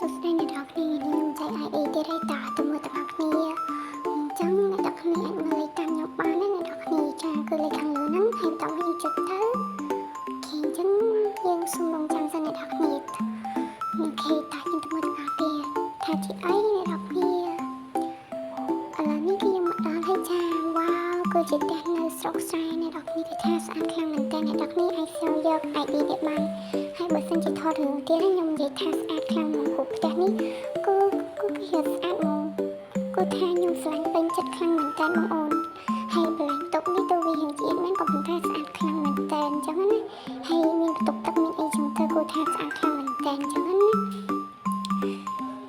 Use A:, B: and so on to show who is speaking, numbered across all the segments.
A: សួស្តីអ្នកនរគ្នាខ្ញុំចៃ ID ទៀតហើយតើទៅមើលទាំងអស់គ្នាអញ្ចឹងអ្នកនរគ្នាអាចមើលលេខតាមខ្ញុំបានណាអ្នកនរគ្នាចាគឺលេខខាងលើហ្នឹងហើយបន្តមកយើងចុចទៅអូខេអញ្ចឹងយើងសូមរងចាំសិនអ្នកនរគ្នាអូខេតើខ្ញុំទៅមើលទាំងអស់គ្នាថាជាអីអ្នកនរគ្នាឥឡូវនេះគឺខ្ញុំមកដល់ហើយចាវ៉ាវគឺជាផ្ទះនៅស្រុកស្រែអ្នកនរគ្នាគឺថាស្អាតខ្លាំងមែនតើអ្នកនរគ្នាអាចសើយក ID នេះបានហើយបើសិនជាថតរឿងទៀតខ្ញុំនិយាយថាស្អាតខ្លាំងមកព្រោះផ្ទះនេះគឺវាស្អាតមកគឺថាខ្ញុំស្រឡាញ់ពេញចិត្តខ្លាំងមែនតើបងអូនហើយបន្លែងតុកនេះទៅវារៀងជាតិមែនក៏ប៉ុន្តែស្អាតខ្លាំងមែនតើអញ្ចឹងណាហើយមានបន្ទប់ទឹកមានអីចឹងទៅគឺថាស្អាតខ្លាំងមែនតើអញ្ចឹងណា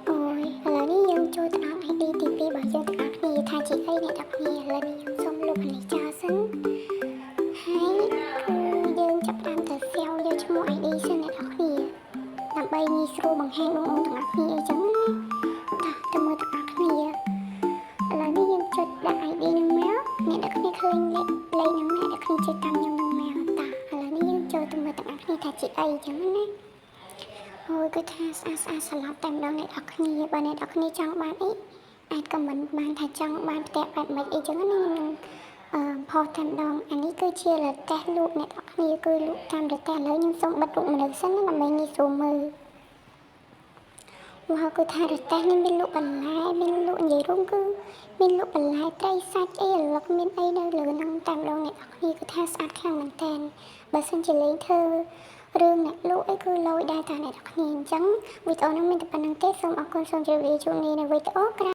A: អូយឥឡូវនេះយើងចូលទៅដល់ ID ទី2របស់យើងទាំងអស់គ្នាថាជាអីអ្នកទាំងគ្នាឥឡូវនេះខ្ញុំសូមលុបអានេះចោលសិនហើយយើងចាប់ផ្ដើមទៅសៀវយកឈ្មោះ ID សិនអ្នកទាំងគ្នាដើម្បីងាយស្រួលបង្ហាញបងប្អូនទាំងអស់គ្នាអីចឹងណាទៅមើលទាំងអស់គ្នាឥឡូវនេះយើងចុចដាក់ ID នឹងមកអ្នកទាំងគ្នាឃើញលេខហ្នឹងអ្នកទាំងគ្នាចុចតាមខ្ញុំនឹងមកឥឡូវនេះយើងចូលទៅមើលទាំងអស់គ្នាថាជាអីចឹងណាអូយគឺថាស្អាតស្លាប់តែម្ដងអ្នកទាំងគ្នាបើអ្នកទាំងគ្នាចង់បានអីអាចខមមិនបានថាចង់បានផ្ទះបែបម៉េចអីចឹងណាខ្ញុំផុសតែម្ដងអានេះគឺជារទេះលក់អ្នកទាំងគ្នាគឺលក់តាមរទេះឥឡូវខ្ញុំសូមបិទរូបមនុស្សសិនណាដើម្បីងាយស្រួលមើលវ៉ាវគឺថារទេះនេះមានលក់បន្លែមានលក់និយាយរួមគឺមានលក់បន្លែត្រីសាច់អីរលឹកមានអីនៅលើហ្នឹងតែម្ដងអ្នកទាំងគ្នាគឺថាស្អាតខ្លាំងមែនតើបើសិនជាលេងធ្វើរឿងអ្នកលក់អីគឺលយដែរតាអ្នកទាំងគ្នាអញ្ចឹងវីដេអូនេះមានតែប៉ុណ្្នឹងទេសូមអរគុណសូមជម្រាបលាជួបគ្នានៅវីដេអូក្រោយ